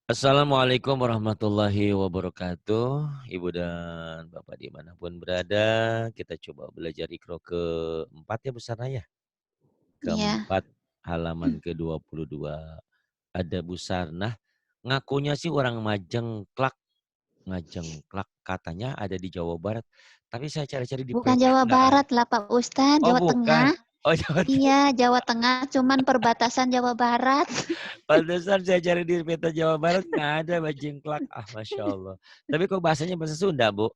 Assalamualaikum warahmatullahi wabarakatuh. Ibu dan Bapak dimanapun berada, kita coba belajar Iqra keempat ya Bu Sarah ya. Iya. Keempat halaman ke-22. Ada Bu Sarnah, ngakunya sih orang Majengklak katanya ada di Jawa Barat. Tapi saya cari-cari di Bukan peta Jawa nggak ada. Barat lah Pak Ustadz, Oh Jawa bukan. Tengah. Oh Jawa Tengah. Iya, Jawa Tengah, cuman perbatasan Jawa Barat. Pantesan saya cari di peta Jawa Barat nggak ada Majengklak. Ah Masya Allah. Tapi kok bahasanya bahasa Sunda Bu?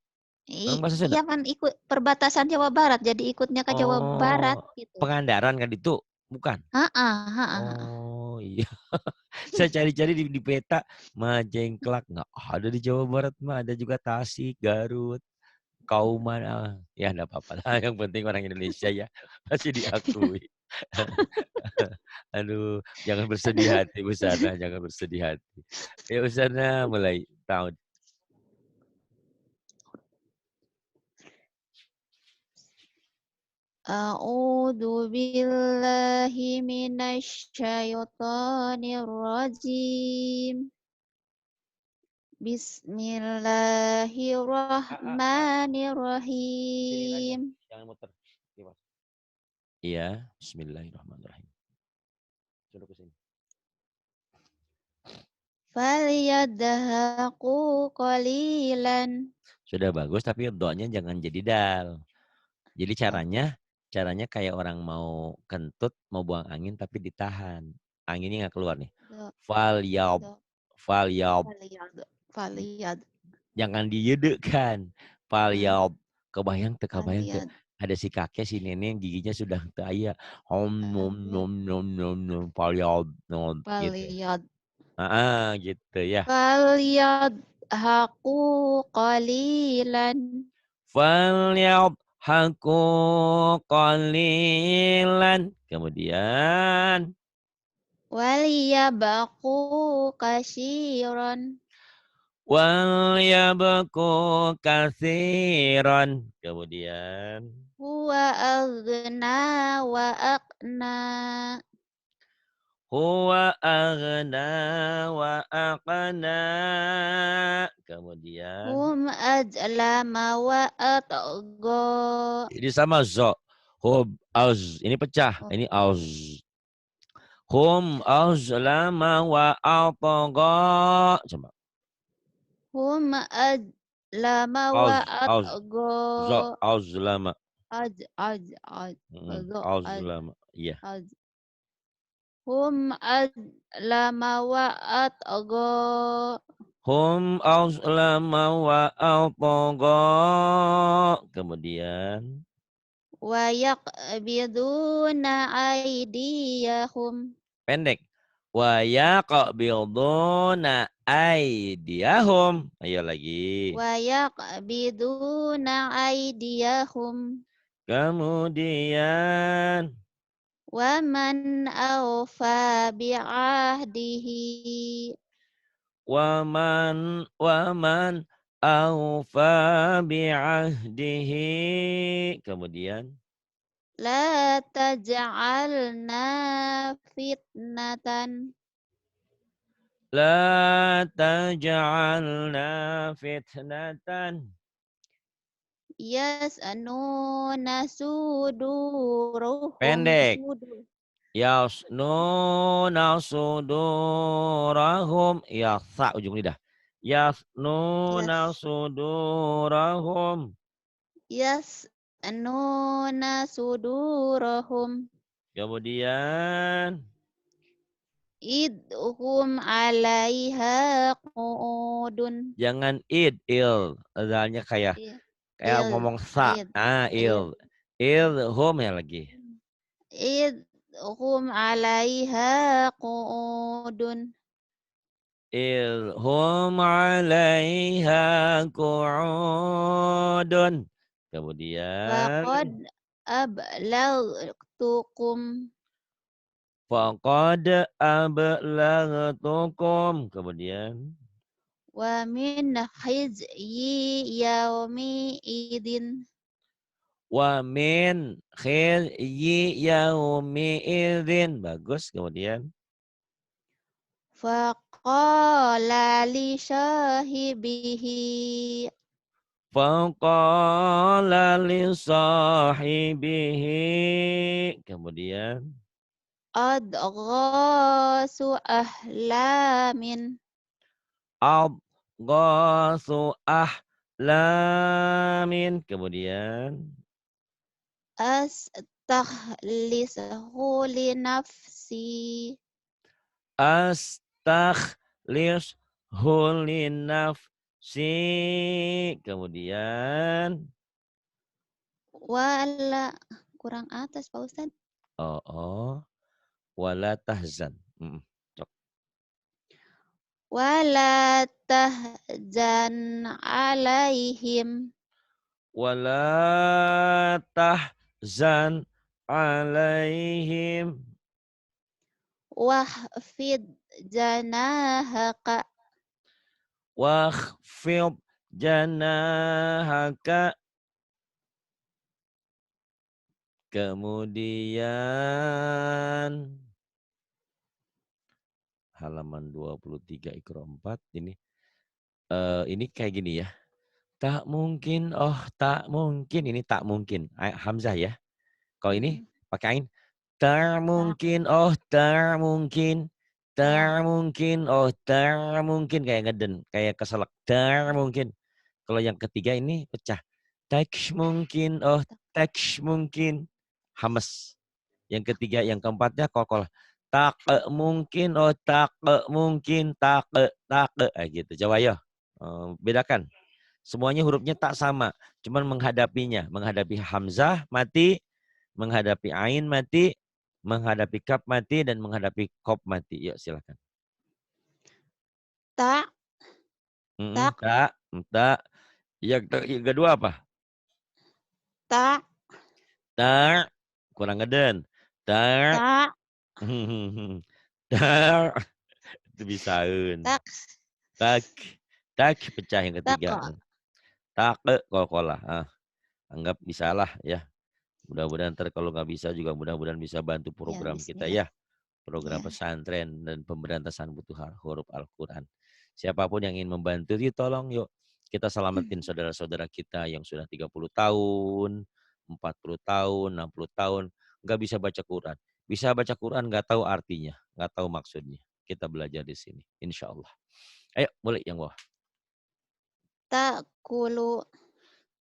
Memang bahasa Sunda? Iya kan ikut perbatasan Jawa Barat, jadi ikutnya ke Jawa Barat Oh, gitu. Pangandaran kan itu? Bukan? Heeh, heeh, heeh. Oh iya. Saya cari-cari di peta Majengklak nggak ada di Jawa Barat mah, ada juga Tasik, Garut, Kauman. Ah. Ya enggak apa-apa lah, yang penting orang Indonesia ya masih diakui. Aduh, jangan bersedih hati Bu Sana, jangan bersedih hati. Ya Bu Sana mulai tahun. A'udzu billahi minasy syaithanir rajim. Sini aja, Bismillahirrahmanirrahim. jangan muter. Iya, bismillahirrahmanirrahim. Suruh ke sini. Falyadhaku qalilan. Sudah bagus tapi doanya jangan jadi dal. Jadi caranya kayak orang mau kentut, mau buang angin tapi ditahan. Anginnya nggak keluar nih. Do, Fal yaub, do, fal yaub. falyad, falyad, Jangan diyedekan. Fal hmm, yaub. Kebayang tuh. falyad, Ada si kakek, si nenek yang giginya sudah teu aya. Om nom falyad, nom nom nom nom fal yaub nom gitu. falyad, Gitu ya. falyadhaku qalilan. Falyadhaku qalilan. Kemudian Waliyabaqu kasyiran. wal yabku katsiran. Kemudian Huwa aghna wa aqna. huwa aghna wa aqna. Kemudian Hum ajlama wa atgha. ini sama zo. Hub az. Ini pecah. Ini az. Hum azlama wa atgha. Coba. Hum ajlama wa Az. Zo atgha. azlama. Zo Azlama. Iya. az. Hum ajlama wa atgha. Hum azlama wa atgha. Kemudian Wa yaqbiduna aydiyahum. pendek. Wa yaqbiduna aydiyahum. Ayo lagi. Wa yaqbiduna aydiyahum. Kemudian Wa man awfa bi'ahdihi. waman aufa bi'ahdihi. Kemudian La taj'alna fitnatan. la taj'alna fitnatan. Yas'anuna suduruhum. Pendek. Yasnuna sudurahum. Yasa ujung lidah. Yasnuna Yas, sudurahum. yas'anuna sudurahum. Kemudian Idhum 'alaiha qu'udun. jangan Zalnya kayak Iya. kayak Il, ngomong sa. id, id. Home ya lagi. Idhum 'alaiha qu'udun. Hum 'alaiha qu'udun. Faqad Kemudian ablagtukum. faqad ablaghtukum. Kemudian Wa min khizyi yaumi idin. wa min khizyi yaumi idzin. Bagus. Kemudian Faqala li sahibihi. Faqala li sahibihi. Kemudian. Adghasu ahlamin. Adghasu ahlamin. Kemudian. Astakhlisahu li nafsi. Astakhlishu li nafsi. Kemudian. Wala. Kurang atas Pak Ustadz. Oh. Wala tahzan. Wala tahzan alaihim. Wala tahzan alaihim. Wahfid janahaka. Wakhfid janahaka. Kemudian halaman 23 Iqra 4 ini kayak gini ya. Tak mungkin, tak mungkin. Ini tak mungkin. Hamzah ya. Kalau ini pakai ain. Tak mungkin, tak mungkin. Tak mungkin, tak mungkin. Kayak ngeden, kayak keselak. Tak mungkin. Kalau yang ketiga ini pecah. Tak mungkin, tak mungkin. Hames. Yang ketiga, yang keempatnya kokol. Tak mungkin, tak mungkin. Tak. Gitu. Coba ya. Bedakan. Semuanya hurufnya tak sama. Cuman menghadapinya. Menghadapi hamzah mati. Menghadapi ain mati. Menghadapi kaf mati. Dan menghadapi kop mati. Yuk silakan. Tak. Tak. Tak. Tak. Yang kedua apa? Tak. Tak. Kurang ngeden. Tak. Tak. Tak. Itu bisaun. Tak. Tak. Tak. Pecah yang Tak. ketiga. Tak. Kokolah. Anggap bisalah ya. Mudah-mudahan ntar kalau nggak bisa juga mudah-mudahan bisa bantu program kita ya. Program pesantren dan pemberantasan butuh huruf Al-Quran. Siapapun yang ingin membantu, yuk tolong yuk. Kita selamatin saudara-saudara kita yang sudah 30 tahun, 40 tahun, 60 tahun. Nggak bisa baca Quran. Bisa baca Quran nggak tahu artinya, nggak tahu maksudnya. Kita belajar di sini, insya Allah. Ayo, boleh yang bawah. Ta'kulu.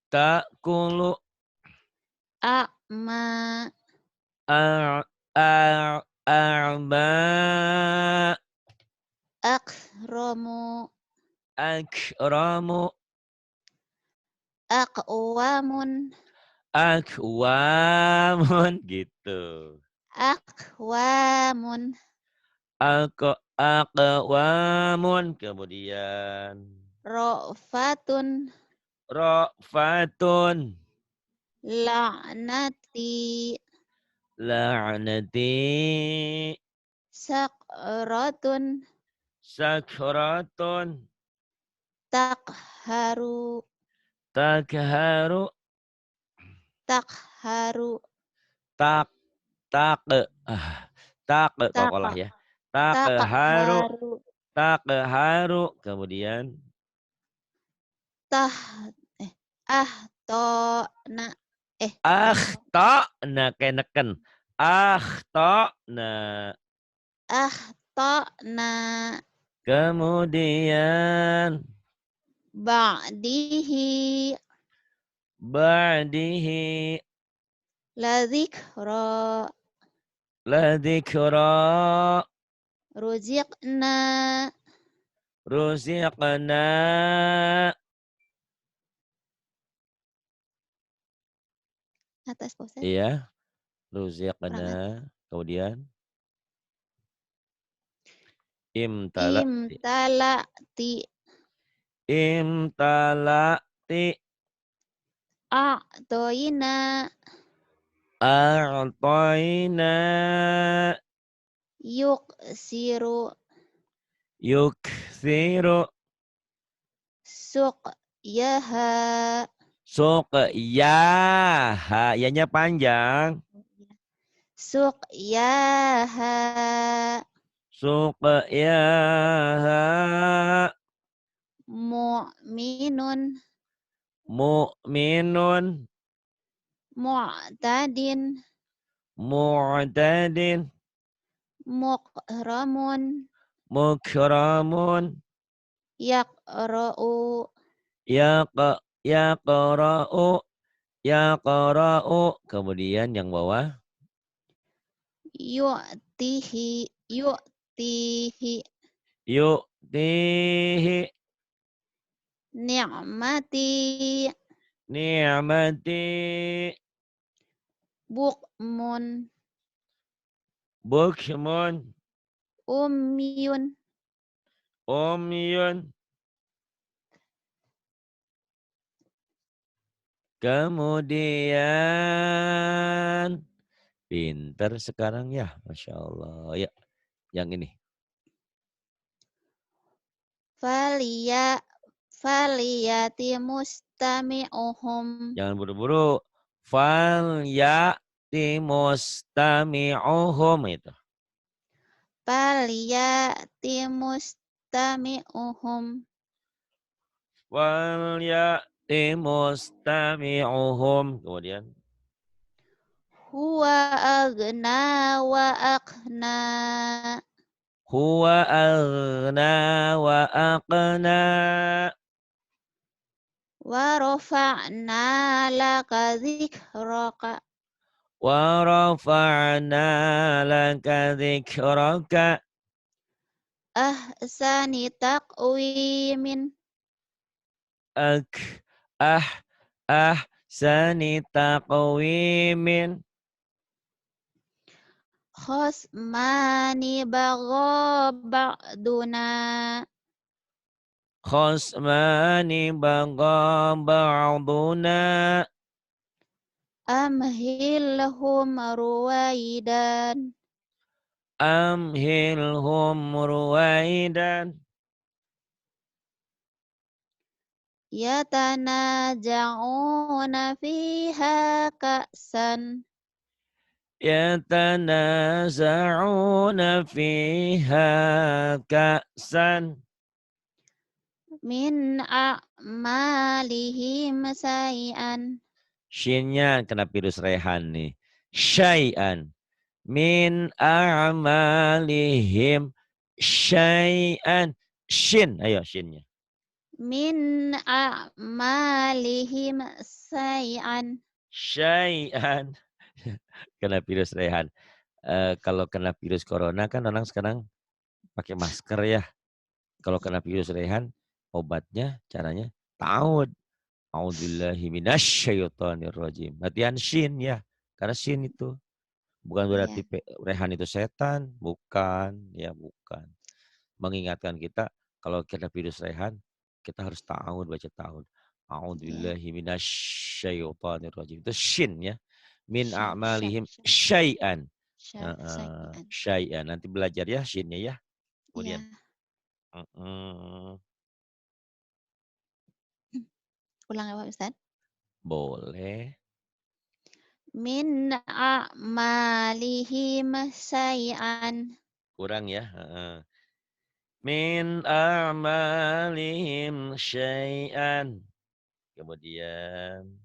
Ta'kulu. A'ma. A'ma. Akramu. Akramu. Aqwamun. Akwamun gitu. Aqwamun. Aqwamun. Kemudian. Rofatun. Rofatun. La'nati. La'nati. Sakratun. Sakratun. Takharu. Takharu. Takharu. Tak. Kokolah ya. Takharu. Takharu. Takharu. Kemudian. Ahtona. Akhta'na kayak neken. Akhta'na. Ahtona. Kemudian. Ba'dihi. Ba'dihi. Ladzikra. Ladzikra. Ruziqna. Ruziqna. Atas Ustaz. Iya. Ruziqna. Kemudian. Imtala'ti. Imtala'ti. Imtala'ti. A'toina. A'toina. Yuksiru. Yukthiru. Suqyaha. Suqyaha. Yanya panjang. Suqyaha. Suqyaha. Mu'minun. Mu'minun. Mu'tadin. Mu'tadin. Mukramun. Mukramun. Yaqra'u. Yaqra'u. Yaqra'u. Kemudian yang bawah. Yu'tihi. Yu'tihi. Yu'tihi. Ni'mati. Ni'mati. Bukmun. Bukmun. Umyun. Umyun. Kemudian pinter sekarang ya, Masya Allah. Ya, yang ini. Faliyati mustami'uhum. Jangan buru-buru. Fal ya'ti mustami'uhum itu. Faliyati mustami'uhum. Fal ya'ti mustami'uhum. Kemudian. Huwa agna wa aqna. Huwa aghna wa aqna. Wa rafa'na laka dzikraka. Wa rafa'na laka dzikraka. Ahsani taqwimin. Ahsani taqwimin. Khosmani bagha ba'duna. Khosmani bagha ba'duna. Amhilhum ruwaidan. Amhilhum ruwaidan. Yatanaja'una fiha ka'san. Yatanaza'una fiha ka'san. Min a'malihim say'an. Shinnya kena virus rehan nih. Syai'an. Min a'malihim syai'an. Shin. Ayo shinnya. Min a'malihim say'an. Syai'an. Kena virus rehan. Kalau kena virus corona kan orang sekarang pakai masker ya. Kalau kena virus rehan, obatnya caranya ta'awud. A'udzubillahi minasyaitonirrajim. Latihan shin ya. Karena shin itu bukan berarti rehan itu setan, bukan, ya bukan. Mengingatkan kita kalau kena virus rehan, kita harus ta'awud, baca ta'awud. A'udzubillahi minasyaitonirrajim. Itu shin ya. Min a'malihim syai'an. Syai'an. Nanti belajar ya shinnya ya. Kemudian. Ulang ya Pak Ustaz? Boleh. Min a'malihim say'an. Kurang ya. Min a'malihim syai'an. Kemudian.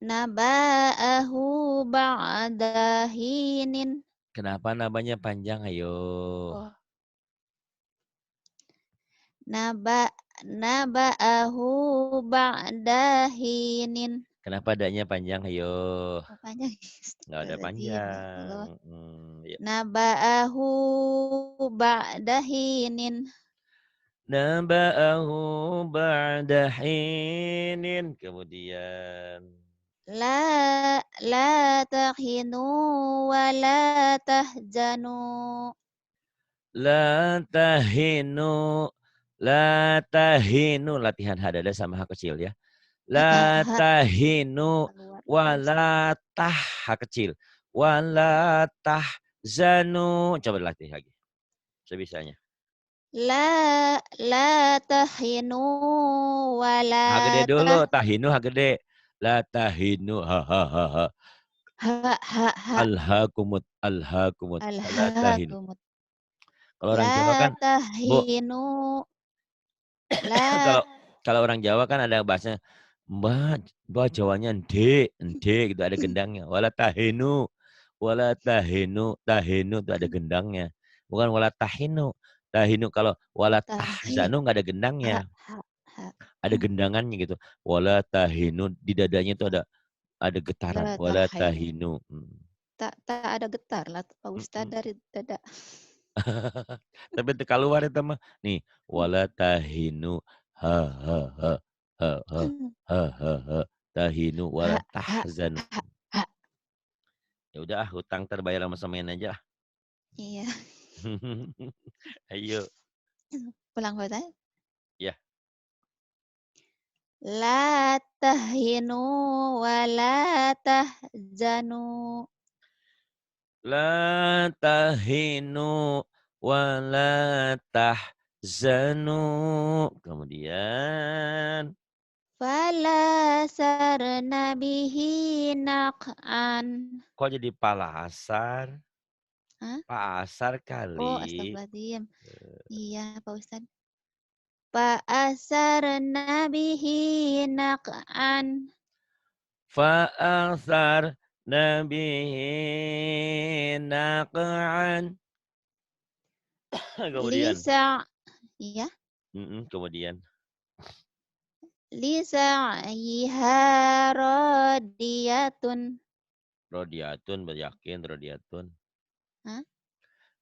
Naba'ahu ba'da hinin. Kenapa namanya panjang? Ayo. Oh. Naba'ahu ba'da hinin. Kenapa adanya panjang? Ayo. Panjang. Nggak ada panjang. Naba'ahu ba'da hinin. Naba'ahu ba'da hinin. Kemudian. La tahinu wa la tahjanu. La tahinu. Latihan hadada sama ha kecil ya. La tahinu wa la ha kecil. Wa la tahzanu. Coba latih lagi. Sebisanya. La tahinu wa la ha gede dulu. Tahinu ha gede. La tahinu ha. Alhaakumut. La tahinu. Kalau orang Jawa La kan, Bu, tahinu. La. kalau kalau orang Jawa kan ada bahasanya, Mbak, Mbak Jawanya ende, ende gitu ada gendangnya. Wala tahinu, wala tahinu, tahinu itu ada gendangnya. Bukan wala tahinu. Tahinu kalau wala Tahi. tahzanu nggak ada Ha. gendangnya, Ha. Ha. ada gendangannya gitu. Wala tahinu di dadanya itu ada getaran. La Wala tahinu. tahinu. Hmm. Tak ada getar lah Pak Ustadz Mm-mm. dari dada. Tapi keluar itu mah nih wala tahinu ha ha ha ha ha ha ha ha tahinu wala Ha. Ha. tahzanu. Ha. Ha. Ya udah hutang terbayar sama semen aja. Iya. Ayo. Pulang Pak Ustadz. Ya. La tahinu wa la tahzanu. La tahinu wa la tahzanu. Kemudian Fala sarna bihi naq'an. kok jadi palasar? Hah? Pasar Oh, kali. astagfirullahaladzim. Iya, Pak Ustadz. Fa'asarna bihi naq'an. Fa'athar nabihi naq'an. Kemudian. Lisa. Iya. Kemudian. Lisa'iha radiyatun. Rodiatun, beryakin rodiatun. Hah?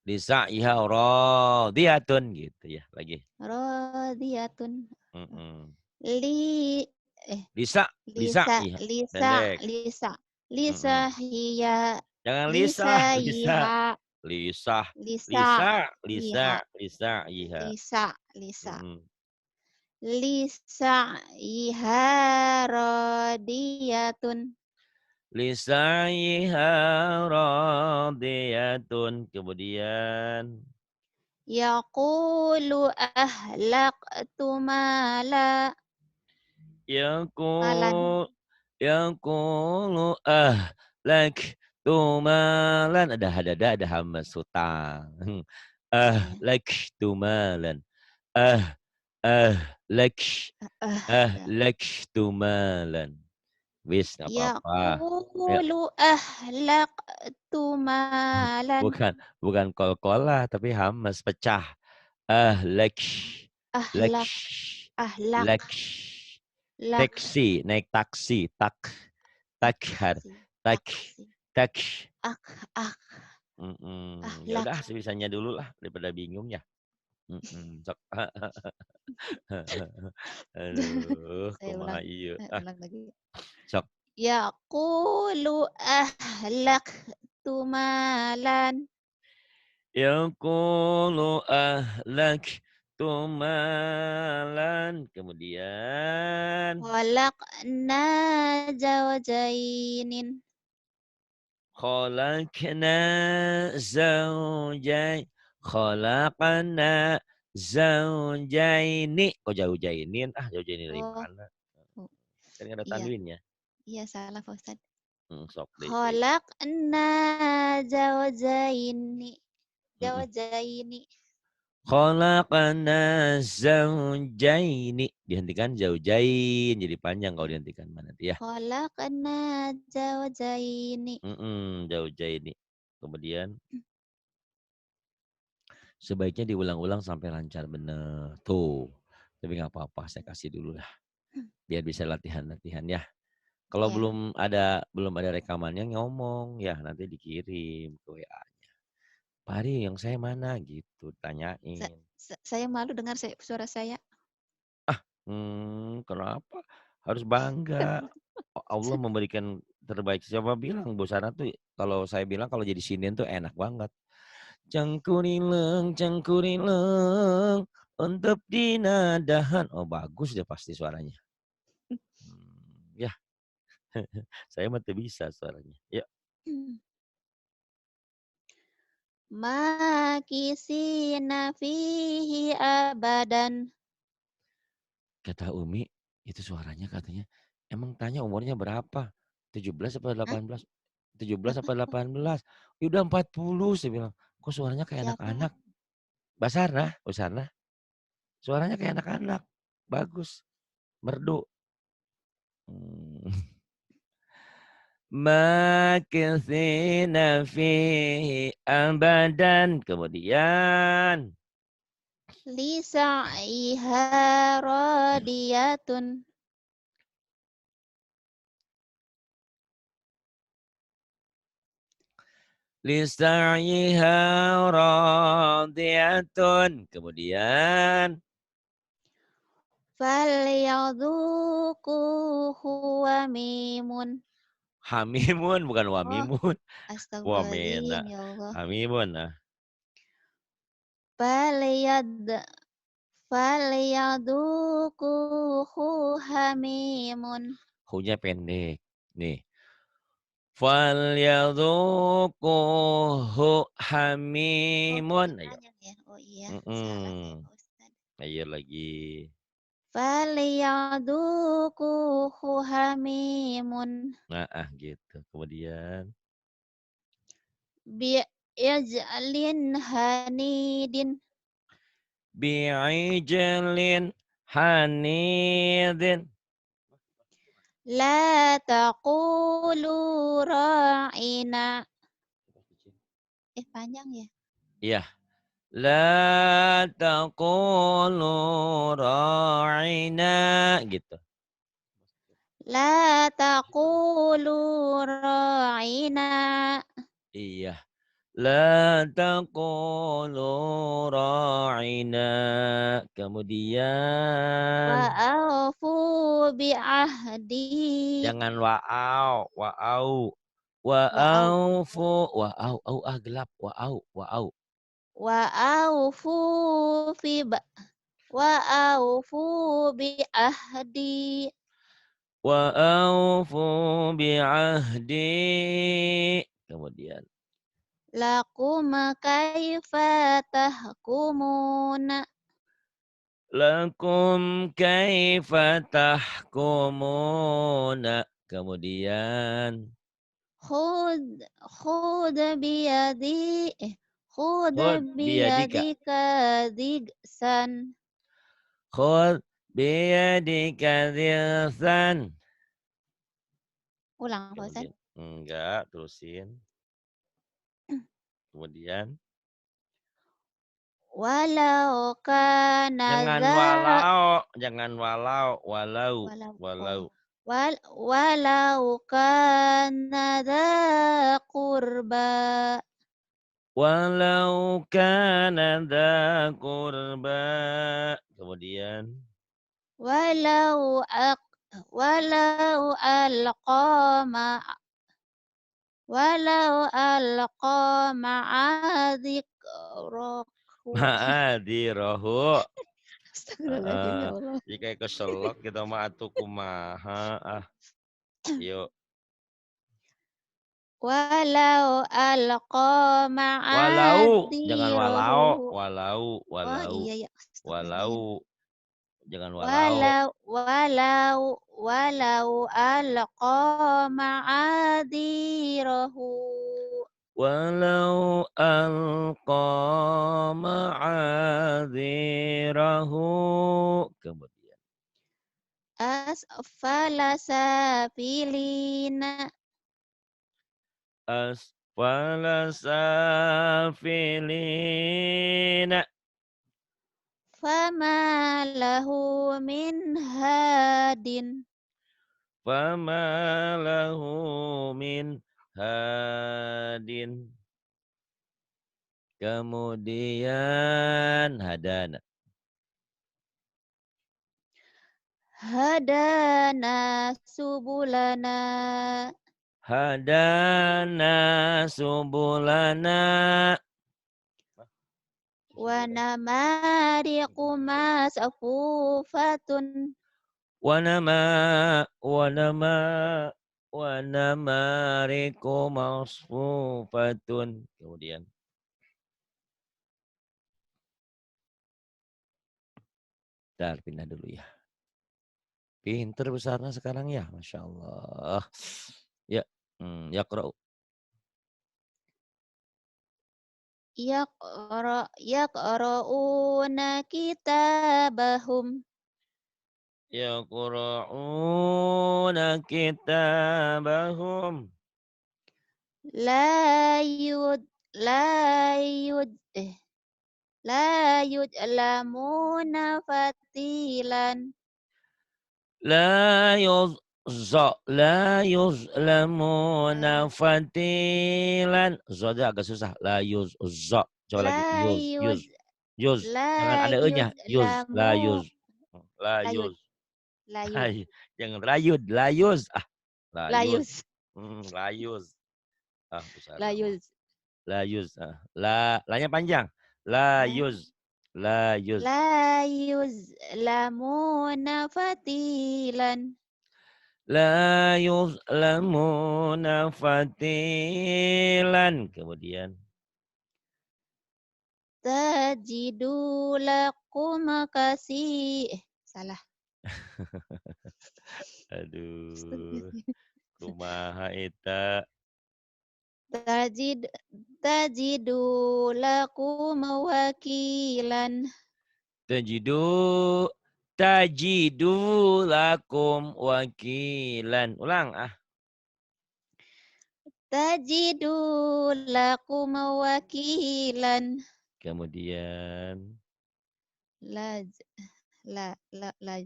Lisa iha rodiatun gitu ya lagi. Radiyatun. Mm-mm. Li eh Lisa, Lisa Lisa iha. Lisa Pendek. Lisa Lisa Mm-mm. hiya Jangan Lisa, Lisa Lisa. yiha Lisa, Lisa Lisa, Lisa, yiha Lisa iha. Lisa Lisa Mm-mm. Lisa yiha radiyatun Lisaiha radiyatun. Kemudian. yaqulu ahlaqtu mala malan Yaqul yaqulu lak tumalan ada hamzah sutang. iya Lak tumalan. Ah ah lak ya. lak tumalan. Wis nggak apa-apa. Ya, Yaqulu ahlaqtu malan bukan bukan kol-kolah tapi hamzah pecah. Lak lak ahlak ahlak lak lak taksi naik taksi takhar taksi tak taksi tak. ak ak Ya ahlak udah sebisanya dulu lah daripada bingung ya. Sok. Aduh, saya kumaha ulang ieu. ulang lagi Sok. yaqulu ahlak tumalan Yaqulu ahlak tumalan. Kemudian khalaqna zawjainin khalaqna zaujai khalaqna zaujaini. Kok zaujainin? Zaujaini dari oh, mana? oh Kan ada iya tanwinnya. iya salah Pak Ustadz Sok deh. khalaqna zawjaini Mm. zawjaini Khalaqna zaujaini. Dihentikan zaujain. Jadi panjang kalau dihentikan mana nanti ya. khalaqna zawjaini Zaujaini. Kemudian sebaiknya diulang-ulang sampai lancar bener. Tuh. Tapi nggak apa-apa, saya kasih dulu lah. Biar bisa latihan-latihan ya. Kalau ya belum ada rekamannya ngomong ya nanti dikirim ke WA-nya. Pak Ari yang saya mana gitu Sa tanyain. saya malu dengar suara saya. Kenapa? Harus bangga. Allah memberikan terbaik. Siapa bilang Bu Sana tuh kalau saya bilang kalau jadi sinden tuh enak banget. Cangkurileng untuk dinadahan. Oh bagus dia pasti suaranya. Ya, saya mah tuh bisa suaranya. Ya, Makisina fihi abadan. kata Umi itu suaranya katanya. Emang tanya umurnya berapa? 17 apa Hah? 18? 17 apa 18? Ya udah 40 saya bilang. Kok suaranya kayak Siapa? anak-anak? Basarnah, Usarnah. Suaranya kayak anak-anak. Bagus, merdu. Makithina fihi abadan. Kemudian Lisaiha radiyatun. lisa'yiha radiyatun. Kemudian Falyadhuquhu wamimun. hamimun bukan Oh, wamimun. astagfirullahaladzim, Wamena. ya Allah. Hamimun. Nah. Falyad falyadhuquhu hamimun. Hu-nya pendek. Nih. Falyadhuquhu Oh, hamimun. Ayo. panjang ya. Oh iya, salah saya Mm-mm. Pak Ustaz. Ayo lagi. Falyadhuquhu hamimun. Nah, gitu. Kemudian Bi'ijlin hanidin. bi'ijalin hanidin. La taqulu ra'ina. Panjang ya? Iya. La taqulu ra'ina gitu. La taqulu ra'ina. Iya. La taqulu ra'ina. Wa Kemudian aufu bi'ahdi. jangan wa'au, wa'au. Wa au Wa'aufu, wa'au, au ah gelap, wa'au, wa'au. wa aufu fi ba wa aufu bi'ahdi. Wa'aufu bi'ahdi. Kemudian Lakum kaifa tahkumuna. lakum kaifa tahkumuna. Kemudian Khud khud biyadi khud khud biyadika. biyadika digsan. Khud biyadika dhilsan. Ulang Pak Ustaz. Kemudian enggak, terusin. Kemudian Walau kana jangan dza walau, jangan walau, walau, walau walau. oh walau kana dza qurba. Walau kana dza qurba. Kemudian Walau ak walau alqa walau alqa ma'adzikroku. ma'adirahu. Astagfirullahaladzim, ya Heeh. Allah. Jika keselak kita mah atuh kumaha ah. Yuk. Walau alqa Walau, jangan ma'adzirahu. walau, walau, Oh walau, iya ya, walau, astagfirullahaladzim. jangan walau. Walau alqa ma'adzirahu. Walau alqa ma'adzirahu. Kemudian Asfala safilina. asfala safilina. Fama lahu min hadin. Fama lahu min hadin. Kemudian hadana. Hadana subulana. Hadana subulana. Wa namariqu masfufatun. Wanama, wanama, wanamariku masfufatun. Kemudian, ntar pindah dulu ya. Pinter besarnya sekarang ya, Masya Allah. Ya, ya yaqra'una kitabahum Yaqra'una kitabahum. la yud la yud la yudlamuna fatilan La yuzlamuna fatilan. Zodnya agak susah. La yuzza. Coba lagi. la yud Yuz. la Jangan ada e-nya. Yuz. La yudlamu yuz. La layud yuz. layud Jangan rayud. La yuz. Ah, la yuz. layus La yuz. Ah, besar nama. layuz La yuz. Ah. La-nya panjang. La la yuz. La yuz. la yuzlamuna fatilan La yuzlamuna fatilan. Kemudian. tajidu lakum salah. Aduh. Kumaha eta. Tajid tajidu lakum wakilan Tajidu. Tajidu lakum wakilan. Ulang ah. tajidu lakum wakilan Kemudian. laj la la la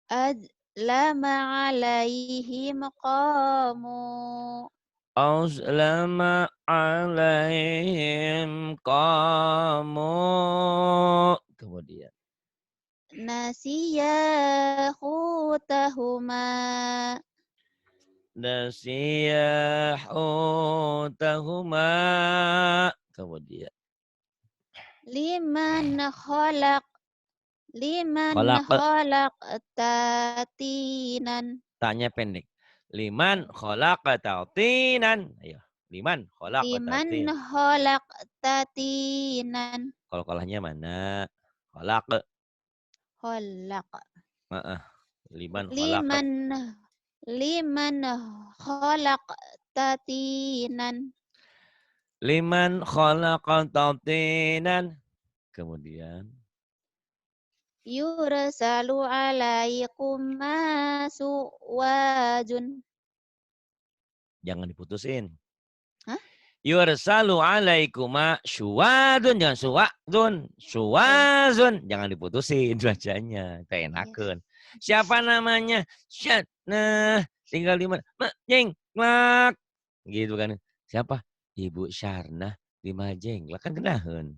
aj lama alaihim qamu Auslama alaihim qamu. Kemudian. nasiya khutahuma Nasiyah utahuma. Kemudian. liman khalaq Kholaq. tatinan Tanya pendek. Liman kholaq tautinan. Ayo. Liman kholaq liman tautin. khalaq tatinan Kolkolahnya mana? Kholaq. khalaq Heeh. Liman kholaq. liman liman khalaq tatinan Liman kholaq tautinan. Kemudian. yursalu alaikum masuwajun Jangan diputusin. hah Yursalu alaikuma syuwadun. Jangan suwadun. Syuwazun. Jangan diputusin bacanya. yes. Keenakeun. Siapa namanya? Nah, tinggal di mana? Majenglak. Gitu kan. Siapa? Ibu Syarnah di Majenglak. Kan kenaheun.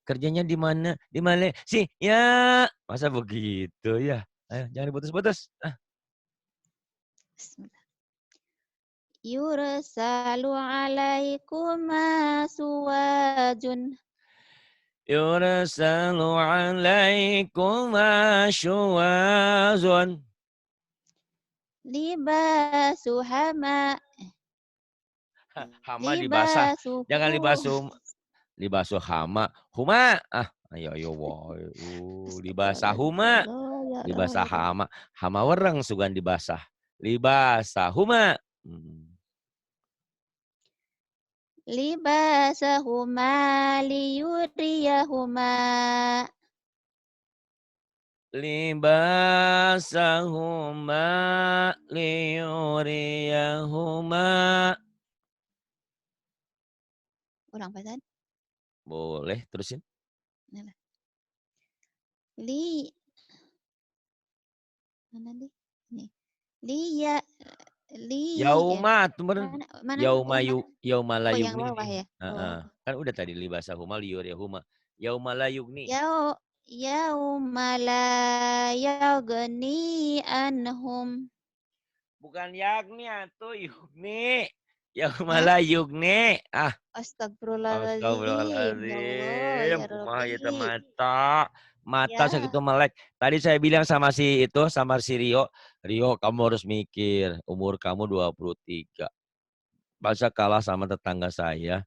Kerjanya di mana? Di Malaysia. Ya. Masa begitu ya? Ayo, jangan diputus-putus. Ah. Bismillah. Yursalu alaikum masuwajun Yursalu alaikuma syuwazun. libasu Hama dibasah. Jangan libasuhu dibasuh hama. Huma. Ah, ayo woy. Dibasah huma. ya Allah Dibasah ya Rabbi. hama. Hama wereng sugan dibasah. Libasah huma. Libasahuma liyuriyahuma Libasahuma liyuriyahuma. ulang Pak San. Boleh terusin. Li mana nih? Nih. Liya li Yauma tuh bener. mana mana Yauma yang mana? yauma la Oh yang yugni bawah nih. ya. Oh. Kan udah tadi libasahuma liyuriyahuma. Yauma la yugni. Yauma la yaghni anhum. Bukan yagni atau yugni. Yauma Hah? la yugni. Ah, Astagfirullahaladzim. Ya Allah, astagfirullahaladzim. ya Kumaha ieu teh Rabbi. mata. Mata Ya, sakitu melek. Tadi saya bilang sama si Rio. Rio, kamu harus mikir. Umur kamu 23. Masa kalah sama tetangga saya.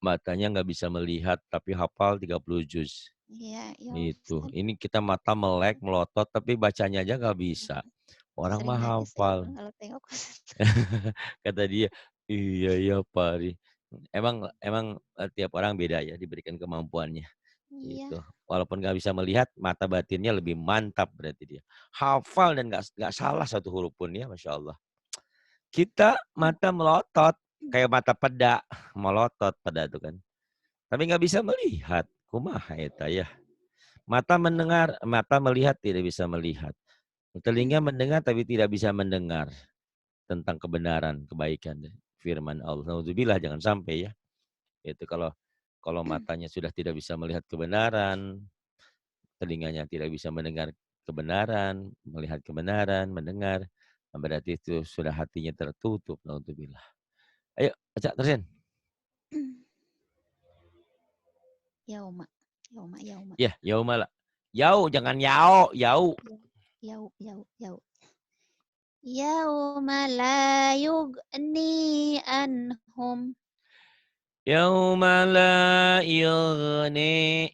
Matanya nggak bisa melihat tapi hafal 30 juz. iya, ya Itu. Ustaz. Ini kita mata melek, melotot tapi bacanya aja nggak bisa. Orang Sering mah nangis saya hafal. kalau tengok. Kata dia, Iya ya Pari. Emang tiap orang beda ya diberikan kemampuannya. Iya. Gitu. Walaupun nggak bisa melihat, mata batinnya lebih mantap berarti dia. Hafal dan nggak salah satu huruf pun ya, Masya Allah. Kita mata melotot, kayak mata peda, melotot peda itu kan. Tapi nggak bisa melihat. Kumaha eta ya. Mata mendengar, mata melihat tidak bisa melihat. Telinga mendengar tapi tidak bisa mendengar tentang kebenaran, kebaikan firman Allah. Nauzubillah jangan sampai ya. Itu kalau matanya sudah tidak bisa melihat kebenaran, telinganya tidak bisa mendengar kebenaran, melihat kebenaran, mendengar, berarti itu sudah hatinya tertutup. Nauzubillah. Ayo, baca terusin. Yauma. Yauma, yauma. Ya, yaumala. Yau, jangan yao, yau. Yau, yau, yau. Yauma la yugni anhum. Yauma la yughni,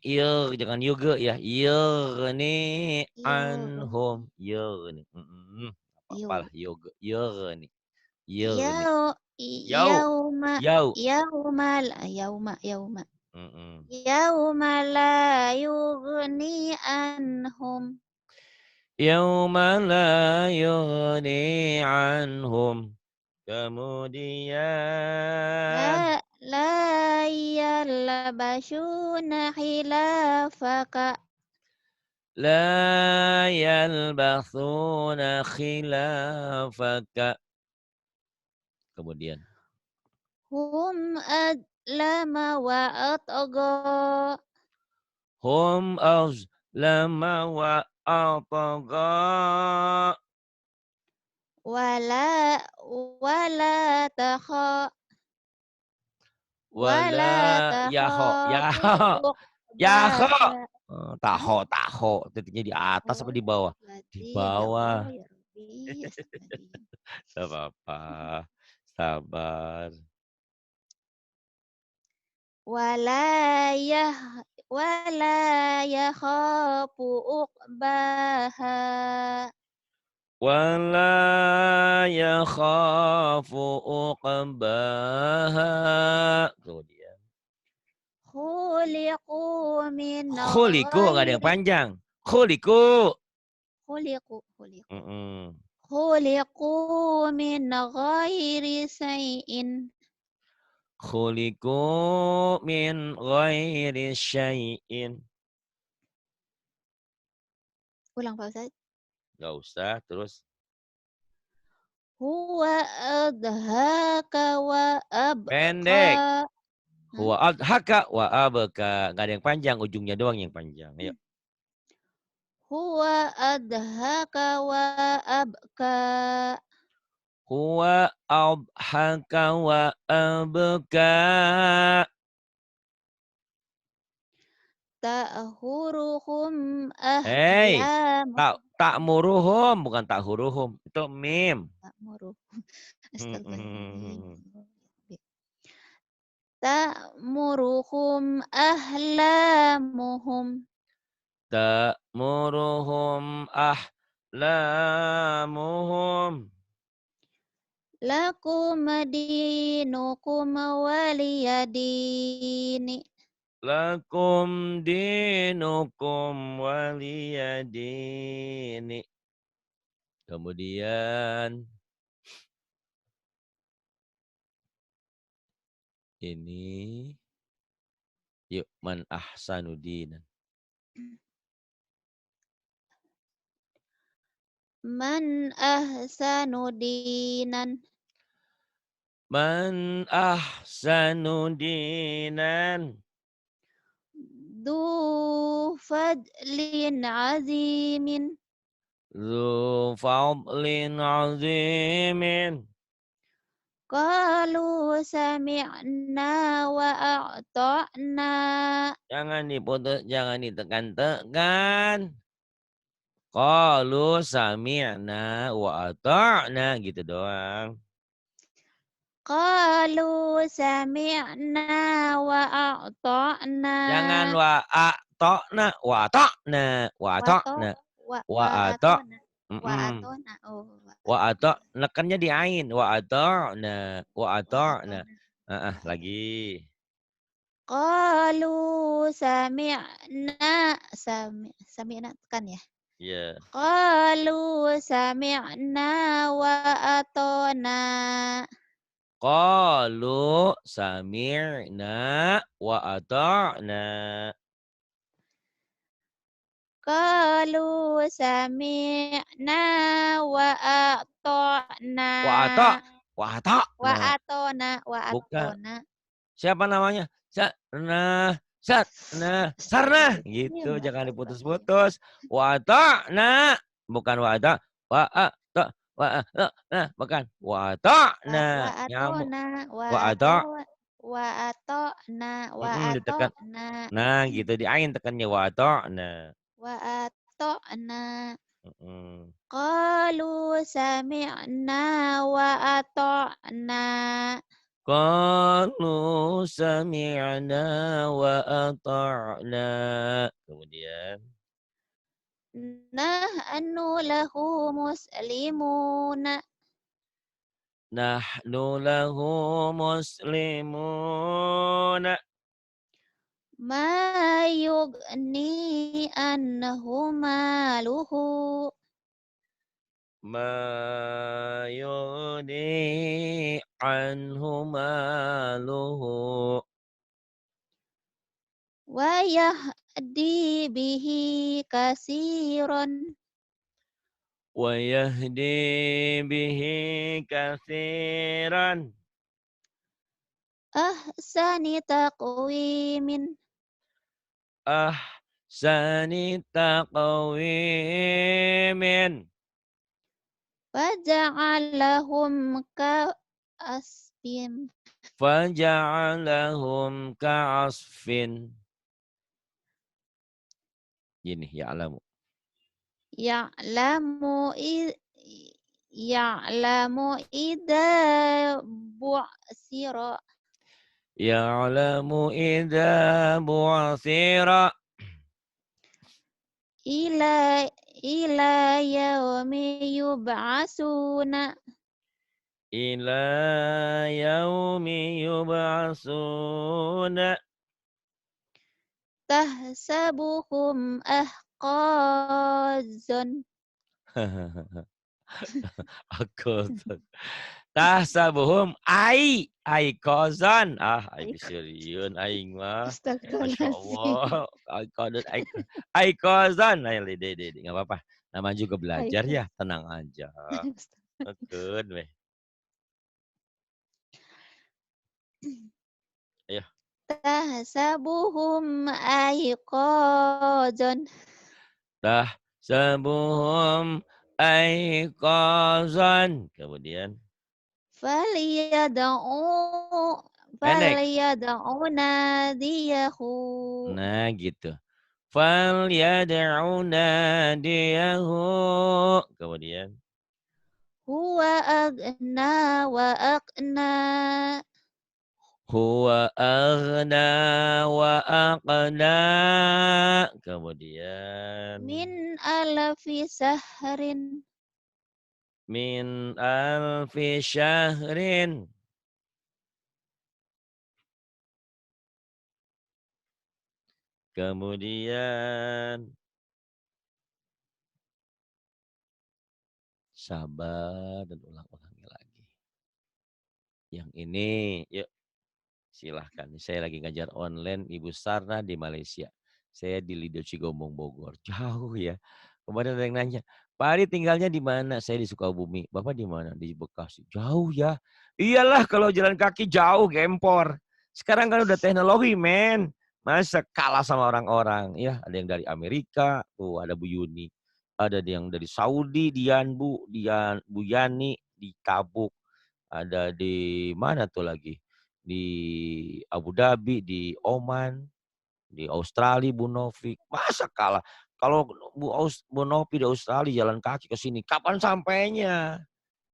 jangan yuge ya. Yughni Yug, anhum, yughni. yug. Apalah yuge, yughni, yughni. Yau, Yau, yauma, yau. yauma, yauma, yauma. Mm-mm. Yauma la yugni anhum. Yauma la yughni anhum. Kemudian La yalbasuna khilafaka. la yalbathuna khilafaka. Kemudian Hum adlama wa atgha. hum azlama wa atgha. Wala wala takha wala Wala yaho, takhafu yaho, yaho. uqbaha. Hah? Taho. Titiknya di atas apa Oh, di bawah? Di berarti ya bawah. Allah ya Rabbi, astagfirullahaladzim. Tidak apa-apa. Sabar. Wala yah wala yakhafu uqbaha. Wala yakhafu uqbaha. Kemudian. Khuliqu min Khuliku, nggak ada yang ghairi panjang. Khuliku. khuliqu. Mm-mm. Khuliqu min ghairi say'in. Khuliku min ghairi syai'in. Ulang Pak Ustaz. Nggak usah, terus. Huwa adhaka wa abqa. Pendek. Hah? Huwa adhaka wa abka. Nggak ada yang panjang, ujungnya doang yang panjang. Ayo. Huwa adhaka wa abqa. Huwa adhaka wa abka. Ta'huruhum Hei, ahlam. tak muruhum, bukan tak huruhum. Itu mim. Ta'muruhum. Astagfirullahaladzim. Ta'muruhum ahlamuhum. Tak muruhum ahlamuhum. Lakum dinukum waliyadini. Lakum dinukum waliyadini. Kemudian ini yuk man ahsanu dinan. Man ahsanu dinan. Man ahsanu dinan. Du fadlin azimin. Zu fadlin azimin. Qalu sami'na wa a'ta'na. Jangan diputus, jangan ditekan-tekan. Qalu sami'na wa ata'na gitu doang. Qalu sami'na wa a'ta'na. Jangan wa ata'na, wa ata'na, wa Wa to ata'na, wa wa wa ata' ata'na. Wa'atona. Oh, Wa wa'atona. nekannya di ain. Wa Wa'atona. lagi. Qalu sami'na. Sami'na kan ya? Iya. Qalu sami'na wa atona. Qalu sami'na wa ata'na. Qalu sami'na wa atona. Wa ata, wa Wa ata'na. atona, wa Bukan. atona. Siapa namanya? Sarna. Ini Gitu, Mbak jangan Sarah. diputus-putus. Wa ata'na. Bukan wa ata. Wa ata. Wa ata. Nah, bukan. Wa Wa ata'na. Nyamuk. atona, wa Wa ato, ata. wa atona, wa Ditekan. atona. Nah, gitu di ain tekannya wa ata'na. Wa atona. Mm. Qalu sami'na wa ata'na. Qalu sami'na wa ata'na. Kemudian Nahnu lahu muslimun. nahnu lahu muslimun. Ma yughni anhu maluhu. Ma yuni anhu maluhu. Wa yahdi bihi kasiron. Wa yahdi bihi kathiran. Ahsani taqwimin. Ahsani taqwimin. Faja'alahum ka'asfin. Faja'alahum ka'asfin. Ini ya'lamu. Ya'lamu ya'lamu idza bu'sira. Ya'lamu idza bu'athira. Ila yaumi yub'asuna. Ila yaumi yub'asuna. Tahsabuhum ahqazan. Aku tahsabuhum kozan. Aing seriun aing mah. Masya Astagfirullahaladzim. Allah. Ai kozan. Ayo dede, enggak apa-apa. Nama juga belajar Haikal. ya, tenang aja. Tekun weh. Ayo. Tahsabuhum aiqazan. Tahsabuhum kozan. Kemudian Faliyada'u pendek. faliyada'u nadiyahu. Nah gitu. Fal yad'u nadiyahu. Kemudian Huwa agna wa aqna. huwa aghna wa aqna. Kemudian Min alfi sahrin. min alfi syahrin. Kemudian sabar dan ulang-ulangi lagi. Yang ini, yuk silahkan. Saya lagi ngajar online Ibu Sarna di Malaysia. Saya di Lido Cigombong, Bogor. Jauh ya. Kemarin ada yang nanya, Pak Ari tinggalnya di mana? Saya di Sukabumi. Bapak di mana? Di Bekasi. Jauh ya. Iyalah kalau jalan kaki jauh, gempor. Sekarang kan udah teknologi, men. Masa kalah sama orang-orang. Ya, ada yang dari Amerika. Tuh, ada Bu Yuni. Ada yang dari Saudi, Bu Yani di Kabuk. Ada di mana tuh lagi? Di Abu Dhabi, di Oman, di Australia, Bu Novi. Masa kalah? Kalau Bu Novi di Australia jalan kaki ke sini, kapan sampainya?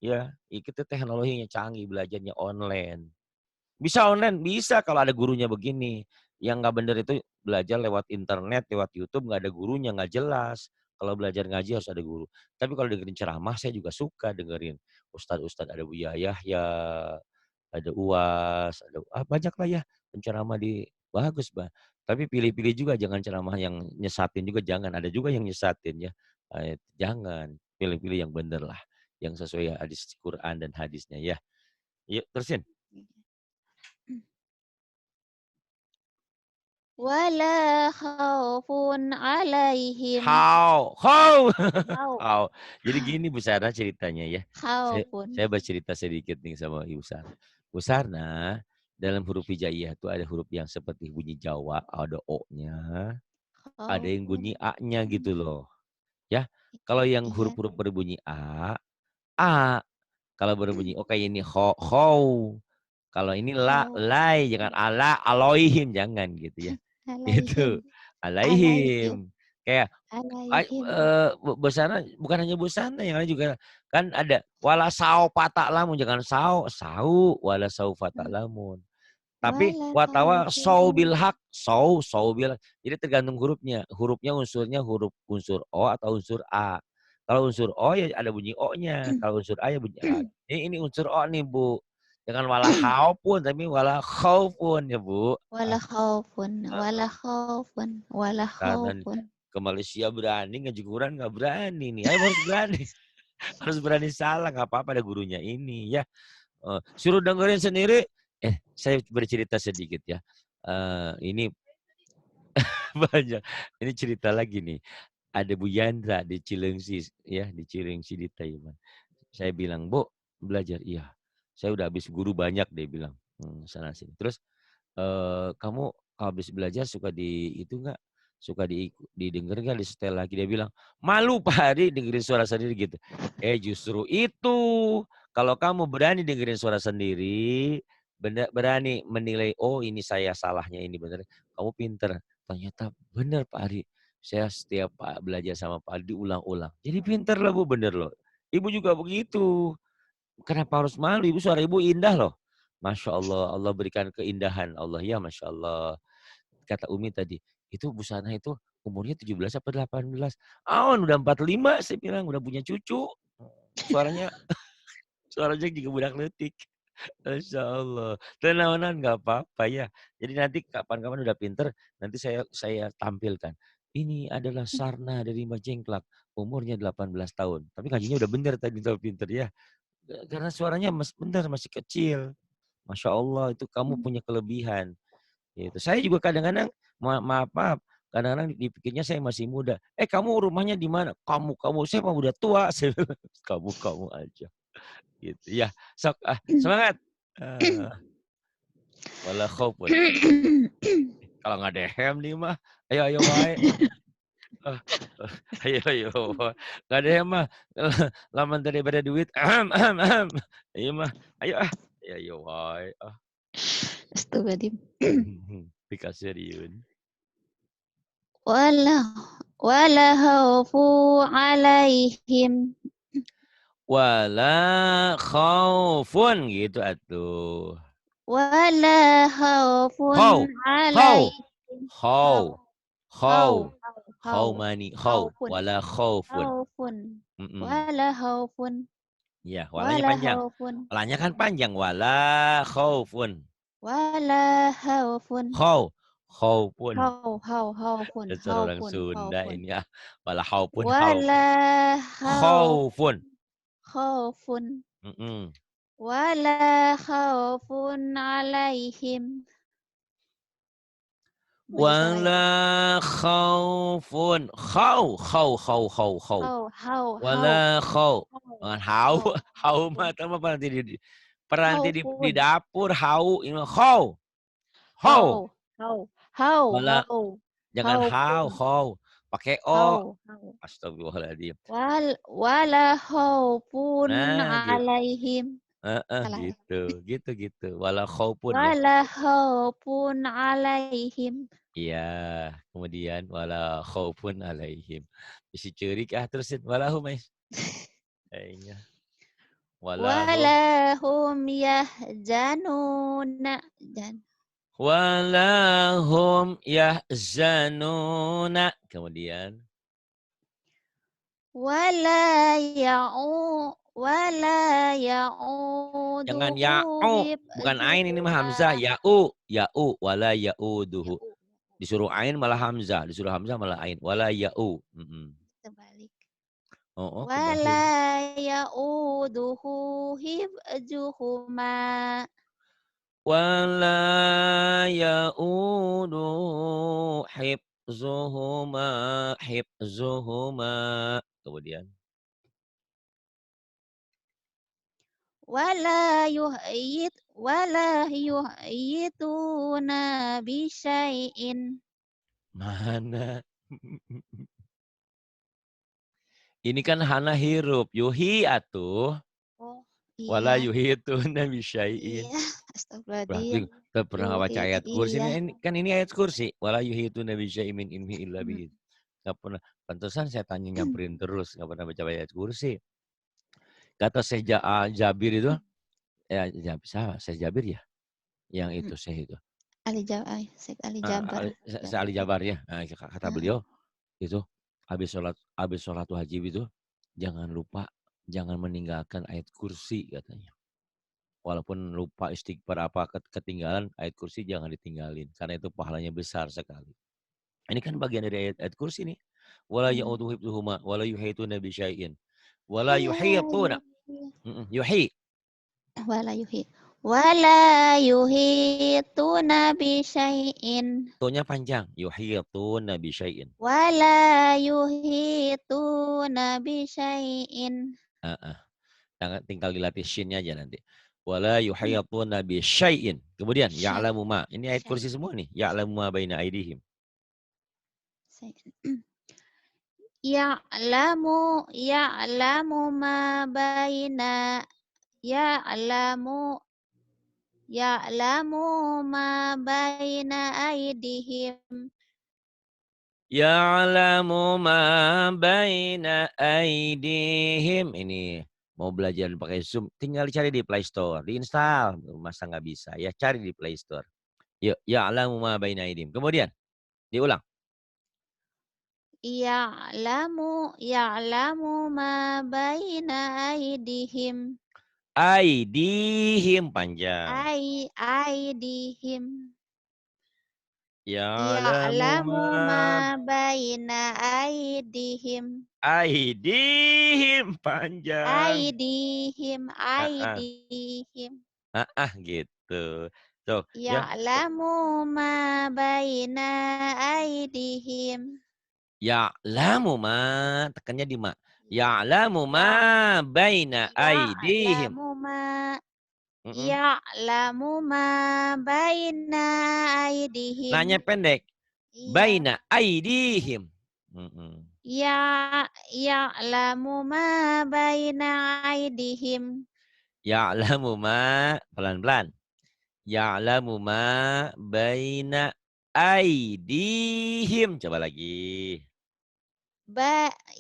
Ya, kita teknologinya canggih, belajarnya online. Bisa online? Bisa kalau ada gurunya begini. Yang nggak bener itu belajar lewat internet, lewat YouTube, nggak ada gurunya, nggak jelas. Kalau belajar ngaji harus ada guru. Tapi kalau dengerin ceramah saya juga suka dengerin. Ustadz-ustadz ada Buya Yahya, ada UAS, ada banyaklah ya penceramah di bagus, Bah. Tapi pilih-pilih juga jangan ceramah yang nyesatin juga jangan. Ada juga yang nyesatin ya. Jangan, pilih-pilih yang bener lah. Yang sesuai hadis Quran dan hadisnya ya. Yuk terusin. Wala khaufun alaihim. How. Khau. How. Jadi gini Bu Sarah ceritanya ya. Khaufun. Saya bercerita sedikit nih sama Ibu Sarah. Bu Sarah, dalam huruf hijaiyah itu ada huruf yang seperti bunyi Jawa, ada O-nya, ada yang Khaufun. bunyi A-nya gitu loh. Ya, kalau yang Iya. huruf-huruf berbunyi A. Kalau berbunyi O kayak ini, ho. Kalau ini Khau. lai, jangan ala, aloihim, jangan gitu ya. Itu, Alaihim. Alaihim. alaihim. Kayak Alaihim. Busana bukan hanya busana yang lain juga kan ada wala sau patak lamun jangan sau wala sau patak lamun. Tapi Wala watawa sau khaufun. bil hak sau bil. Jadi tergantung hurufnya. Hurufnya unsurnya unsur O atau unsur A. Kalau unsur O ya ada bunyi O-nya. Kalau unsur A ya bunyi A. Ini unsur O nih, Bu. Jangan wala pun tapi wala khaufun ya, Bu. Wala khaufun. Wala khaufun. Wala Karena khaufun. ke Malaysia berani, ngaji Quran nggak berani nih. Ayo harus berani. Harus berani salah, nggak apa-apa ada gurunya ini ya. Suruh dengerin sendiri. Saya bercerita sedikit ya. Ini banyak. Ini cerita lagi nih. Ada Bu Yandra di Cilengsi ya, di Cilengsi di Taiwan. Saya bilang, "Bu, belajar." Iya. Saya udah habis guru banyak dia bilang. Sana sini. Terus kamu kalau habis belajar suka itu enggak? Suka didengar nggak, disetel lagi? Dia bilang, malu Pak Hari dengerin suara sendiri gitu. Justru itu, kalau kamu berani dengerin suara sendiri, berani menilai, oh ini saya salahnya ini benar, kamu pinter. Ternyata benar Pak Hari. Saya setiap belajar sama Pak Hari diulang-ulang. Jadi pinter lah Bu, bener loh. Ibu juga begitu. Kenapa harus malu? Ibu suara ibu indah loh. Masya Allah, Allah berikan keindahan Allah ya, Masya Allah. Kata Umi tadi, itu busana itu umurnya 17 apa 18. Awan udah 45 saya bilang, udah punya cucu. Suaranya suaranya juga budak letik. Masya Allah. Tenawanan nggak apa-apa ya. Jadi nanti kapan-kapan udah pinter, nanti saya tampilkan. Ini adalah Sarna dari Majengklak, umurnya 18 tahun. Tapi ngajinya udah bener tadi, udah pinter ya. Karena suaranya bener masih kecil. Masya Allah, itu kamu punya kelebihan. Gitu. Saya juga kadang-kadang, maaf, kadang-kadang dipikirnya saya masih muda. Kamu rumahnya di mana? Kamu, saya mah udah tua. Kamu aja. Gitu ya. Sok, semangat. Wala khaufun. Kalau nggak ada hem nih mah, ayo wae. Ayo. Nggak ada hem mah. Laman daripada duit. Ayo mah. Ayo wae. Astagfirullahaladzim. Dikasiriun. Wala khaufu alaihim. Wala khaufun gitu atuh. Wala khaufun Khaw. alaihim. Mani khaw. Khaufun. Wala khaufun. Khaufun. Wala khaufun. Ya, walanya Wala panjang. khaufun. Walanya kan panjang. Wala khaufun. Wala khaufun. Khaufun. Khaufun. Dasar orang Sunda ini ya. Wala khaufun. Wala Khaufun. khaufun. Wala khaufun alaihim. Wala khaufun. Khaw. Wala khaw. Hau mah sama peranti di dapur hau ini khaw. Wala jangan hau. Pakai o. Astagfirullahaladzim. Wala khaufun Nah, alaihim. Gitu. Wala khaufun ya. Wala khaufun alaihim. Iya, kemudian wala khaufun alaihim. Isi cerik terusin walahum guys. Kayaknya. Walahum yahzanuna. Walahum yahzanuna. Kemudian Wala Jangan ya'uduhu ya'u, bukan ain ini mah hifdzuhuma. hamzah, ya'u, wala ya'uduhu. Ya'u. Disuruh ain malah hamzah, disuruh hamzah malah ain, wala ya'u. Terbalik. Oh, kebalik. Wala ya'uduhu hifdzuhuma. Wala ya'udu hifzuhuma. Kemudian Wala yuhyituna bisyai'in. mana? Ini kan hana hirup, yuhi atuh. Oh, Wala iya. yuhituna bisyai'in. Iya, astagfirullahaladzim. Berarti kita pernah baca ayat kursi Iya. ini kan ini ayat kursi. Wala yuhituna bisyai'in min ilmihi illa Mhm. bihi. Enggak pernah. Pantesan saya tanya nyamperin terus, enggak pernah baca ayat kursi. Kata Syekh Jabir itu, ya Syekh Jabir ya? Yang itu Syekh itu. Syekh Ali Jabar. Ali Jabar ya. Nah, kata Heeh. beliau itu habis sholat wajib itu jangan lupa jangan meninggalkan ayat kursi katanya. Walaupun lupa istighfar apa ketinggalan ayat kursi jangan ditinggalin karena itu pahalanya besar sekali. Ini kan bagian dari ayat kursi nih. Wala ya'uduhu hifdzuhuma wala yuhituna bi syai'in. Wala yuhituna. Yuhi. Wala yuhit. Wala yuhituna bisyai'in. Tunya panjang. Yuhituna bi syai'in. Wala yuhituna bisyai'in. Tinggal dilatih shinnya aja nanti. Wala yuhituna bi syai'in. Kemudian ya'lamu ma. Ini ayat kursi semua nih. Ya'lamu ma baina aidihim. Ya'lamu ma baina Ya'lamu ma baina aydihim. Ya'lamu ma baina aidihim. Ini mau belajar pakai Zoom, tinggal dicari di Play Store, diinstal. Masa nggak bisa? Ya cari di Play Store. Yuk, ya'lamu ma baina aidihim. Kemudian diulang. Ya'lamu ma baina aydihim. Aidihim panjang. Aydihim. Ya'lamu Ya'lamu ma ma baina aydihim. aidihim panjang. Aydihim. Gitu. Tuh, ya. Ya'lamu ma baina aydihim. Ya'lamu ma, tekannya di ma. Ya'lamu ma baina aidihim. Ya'lamu ma Mm-mm. Ya'lamu ma baina Nanya aydihim. pendek. Iya. Baina aidihim. Mm-mm. Ya'lamu ma baina aydihim. Ya'lamu ma, pelan-pelan. Ya'lamu ma baina aidihim. Coba lagi.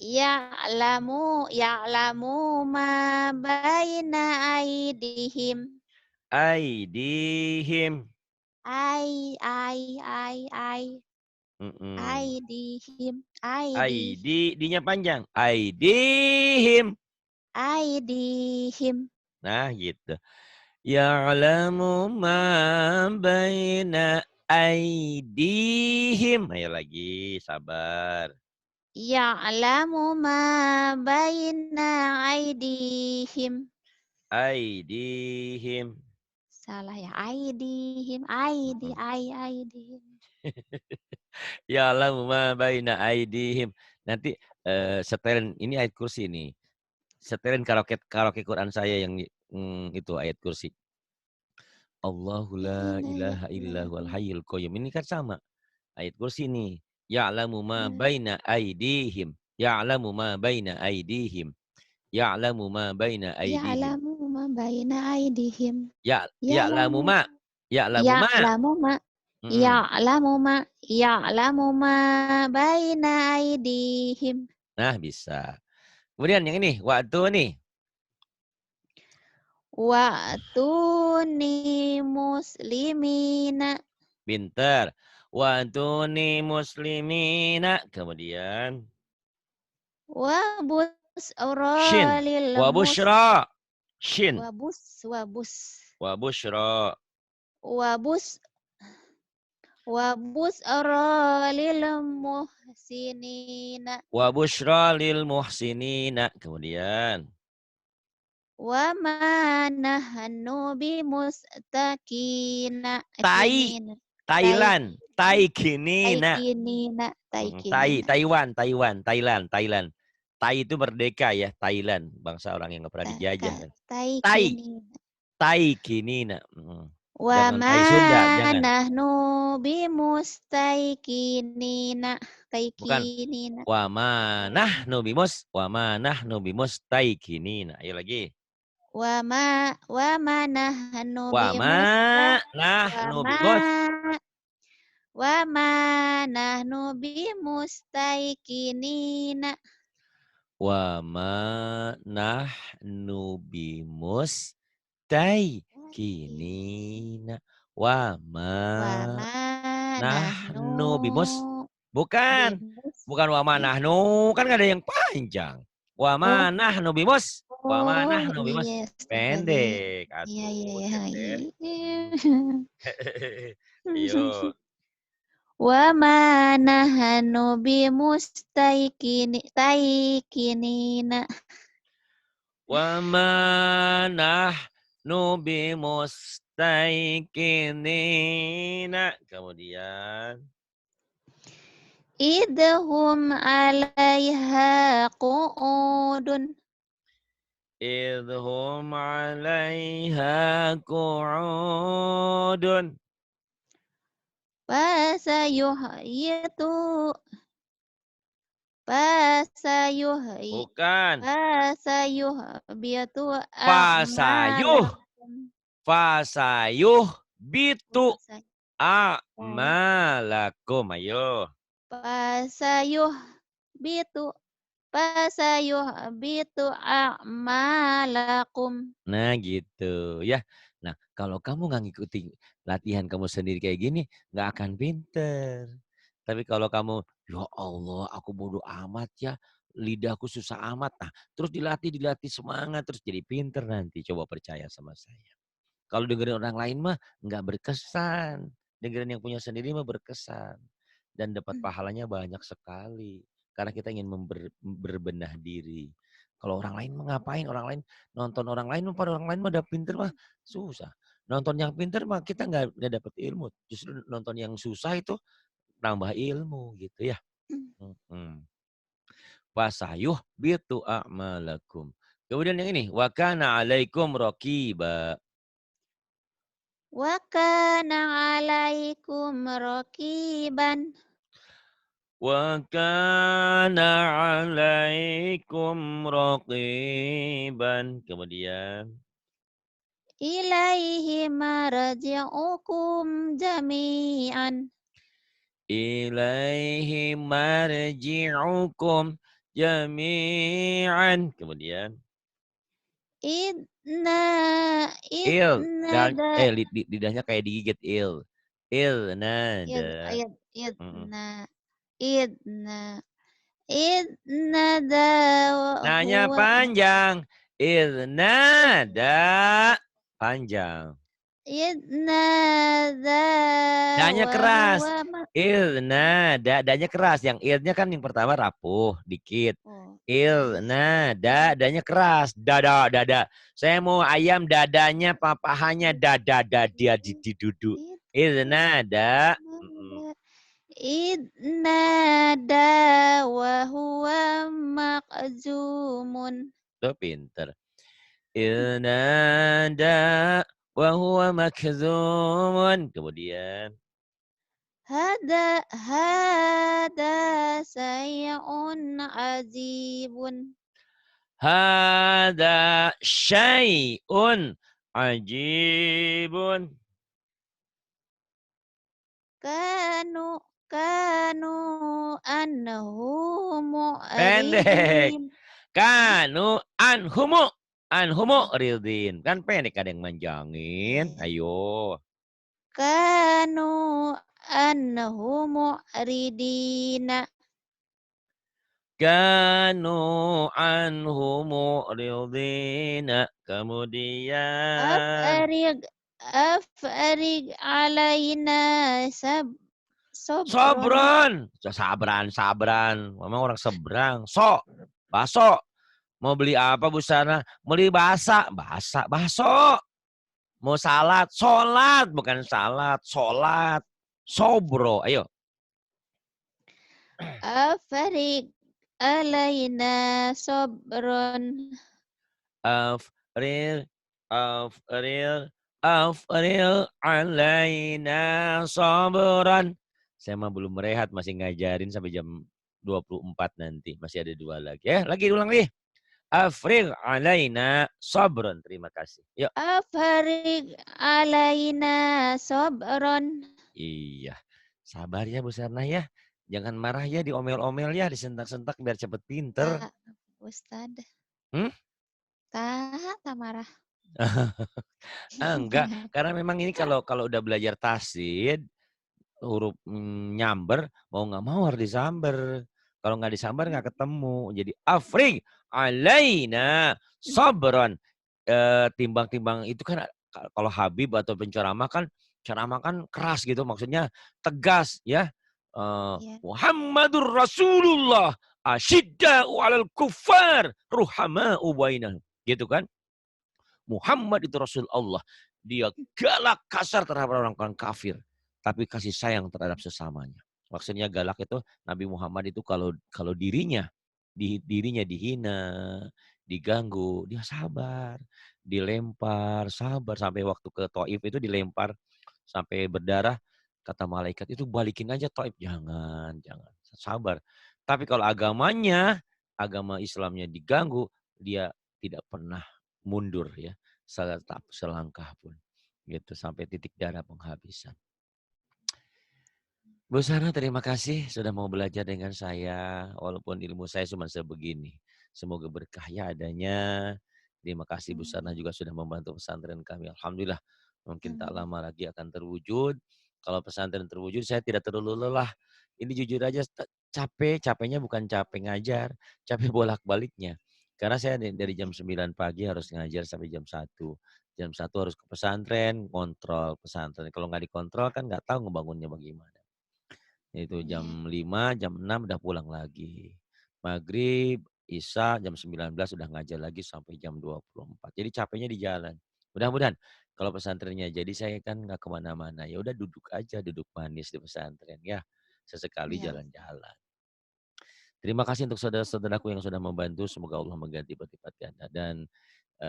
Ya'lamu ma baina aydihim. Aidihim. Ai. Mm-mm. Aydihim. Dinya panjang. Aidihim. Aydihim. Nah gitu. Ya'lamu ma baina aidihim. Ayo lagi, sabar. Ya'lamu ma baina aydihim. Aidihim. Salah ya. Aydihim. Mm-mm. Aydihim. Ya'lamu ma baina aidihim. Nanti setelin ini ayat kursi nih. Setelin karaoke Quran saya yang itu ayat kursi. Allahu la ilaha illa huwal hayyul qayyum. Ini kan sama. Ayat kursi nih. Ya'lamu ma baina aidihim. Ya'lamu ma baina aidihim. Ya'lamu ma baina aidihim. Ya'lamu ma baina aydihim. Ya'lamu Ya'lamu ma. Ya'lamu ma. Ya'lamu ma Mm-mm. Ya'lamu ma baina aydihim. Nah, bisa. Kemudian yang ini, waktu nih. Wa'tuni muslimina. Pinter. Wa'tuni muslimina. Kemudian. Wa Shin. busra lil Wa mus busyra. Shin. wabus wabus Wa busyra. wabus wabusra lil muhsinina Wa busyra lil muhsinina. Kemudian. wa ma nahnu bimustakina Tai. kinina Thailand. Tai kinina. taikinina Tai, taikinina Taiwan, Taiwan, Thailand, Thailand. Tai itu merdeka ya, Thailand. Bangsa orang yang nggak pernah dijajah kan. Tai, taikinina Tai kinina. wa Jangan ma Tai Sunda, jangan. nahnu bimustaikinina Bukan. taikinina Wa manah nubimus, wa manah nubimus tai kinina. Ayo lagi. wa ma nahnu Wa manah wa ma nubimus. wa ma nahnu bimustaikinina Wa manah nubimus tai kinina. Wa wa ma manah nahnu nubimus. Bukan. bimus Bukan wa manahnu. Kan nggak ada yang panjang. Wa oh manahnu bimus. Wa oh manahnu iya bimus. astagfirullahaladzim Pendek. iya iya Atuh, iya Tete. iya. Ayo. Wa ma nahnu taikinina Wa manahnu bimustaikinina. Kemudian. idhum 'alaiha qu'udun Idhum 'alaiha qu'udun. fasayuhyitu fasayuhyi Bukan. fasayuhbitu Fasayuh. a'malakum Fasayuh bitu fasay a'malakum. Ayo. fasayuhbitu fasayuhbitu a'malakum Nah gitu ya. Nah kalau kamu nggak ngikutin latihan kamu sendiri kayak gini, nggak akan pinter. Tapi kalau kamu, ya Allah aku bodoh amat ya, lidahku susah amat. Nah terus dilatih semangat, terus jadi pinter nanti. Coba percaya sama saya. Kalau dengerin orang lain mah nggak berkesan. Dengerin yang punya sendiri mah berkesan. Dan dapat pahalanya banyak sekali. Karena kita ingin berbenah diri. Kalau orang lain mah ngapain? Orang lain nonton orang lain, pada orang lain mah udah pinter mah susah. Nonton yang pinter mah kita nggak dapet ilmu. Justru nonton yang susah itu nambah ilmu gitu ya. Fasayuh bitu a'malakum. Kemudian yang ini, wa kana 'alaikum raqiba. wa kana 'alaikum raqiban Wa kana 'alaikum raqiban. Kemudian ilaihi marji'ukum jami'an ilaihi marji'ukum jami'an. Kemudian idna il idna da lidahnya kayak digigit il id nada. id Mm-mm. idna idna idna da Nanya huwa panjang. Il nada panjang. idna da Danya wa keras. huwa Dadanya keras. Yang ilnya kan yang pertama rapuh, dikit. oh iya Dadanya keras. Dada. Saya mau ayam dadanya, papahanya, dia didudu. Ilnada. idnada wa huwa maqzumun Tuh pinter. Ilnada wa huwa makzumun. Kemudian. hada sayun azibun Hada syai'un ajibun. kanu kanu annahu Pendek. mu'ridin Kanu anhumu ridin. Kan pendek ada yang manjangin. Ayo. kanu annahu mu'ridina kanu anhu mu'ridina. Kemudian Afriq afriq alaina sabrun. sobron. Sabran, sabran. Memang orang seberang. Baso. Mau beli apa Bu Sana? Beli basa. Basa, baso. Mau salat, sholat. Bukan salat, sholat. Sobro, ayo. Afriq alaina sabrun. Afril, Afril, Afril alaina sabran. Saya mah belum rehat, masih ngajarin sampai jam 24 nanti. Masih ada 2 lagi. Lagi ulang lagi. Afril alaina sabran. Terima kasih. Yuk. Afriq alaina sabrun. Iya. Sabar ya Bu Sarnah ya. Jangan marah ya, diomel-omel ya, disentak-sentak biar cepet pinter. Tak, Ustad. Hmm? Tak marah. Enggak, karena memang ini kalau kalau udah belajar tasdid, huruf nyamber, mau nggak mau harus disamber. Kalau nggak disamber nggak ketemu. Jadi afrig alaina sabron. Timbang-timbang itu kan kalau Habib atau penceramah kan ceramah kan keras gitu, maksudnya tegas ya. Ya. Muhammadur Rasulullah asyidda'u 'alal kuffar ruhama'u bainahum. Gitu kan? Muhammad itu Rasul Allah. Dia galak kasar terhadap orang-orang kafir. Tapi kasih sayang terhadap sesamanya. Maksudnya galak itu Nabi Muhammad itu kalau kalau dirinya dihina, diganggu, dia sabar. Dilempar, sabar. Sampai waktu ke Taif itu dilempar sampai berdarah. Kata malaikat itu balikin aja Taif. Jangan, jangan. Sabar. Tapi kalau agamanya, agama Islamnya diganggu, dia tidak pernah mundur ya selangkah pun gitu sampai titik darah penghabisan. Bu Sana terima kasih sudah mau belajar dengan saya walaupun ilmu saya cuma sebegini. Semoga berkah ya adanya. Terima kasih Bu Sana juga sudah membantu pesantren kami. Alhamdulillah mungkin tak lama lagi akan terwujud. Kalau pesantren terwujud saya tidak terlalu lelah. Ini jujur aja capeknya bukan capek ngajar, capek bolak-baliknya. Karena saya dari jam 9 pagi harus ngajar sampai jam 1. Jam 1 harus ke pesantren, kontrol pesantren. Kalau nggak dikontrol kan nggak tahu ngebangunnya bagaimana. Itu Iya. jam 5, jam 6 udah pulang lagi. Maghrib, Isya jam 19 udah ngajar lagi sampai jam 24. Jadi capeknya di jalan. Mudah-mudahan kalau pesantrennya jadi saya kan nggak kemana-mana. Ya udah duduk aja, duduk manis di pesantren ya. Sesekali Ya. jalan-jalan. Terima kasih untuk saudara-saudaraku yang sudah membantu. Semoga Allah mengganti berlipat ganda. Dan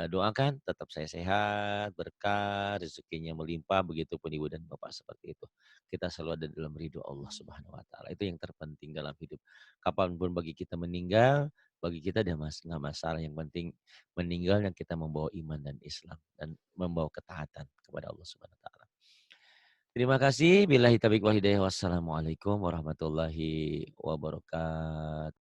doakan tetap saya sehat, berkah, rezekinya melimpah. Begitupun ibu dan bapak seperti itu. Kita selalu ada dalam ridho Allah Subhanahu Wa Taala. Itu yang terpenting dalam hidup. Kapanpun bagi kita meninggal, bagi kita nggak masalah. Yang penting meninggal yang kita membawa iman dan Islam dan membawa ketaatan kepada Allah Subhanahu Wa Taala. Terima kasih. Billahi taufiq wal hidayah. Wassalamualaikum warahmatullahi wabarakatuh.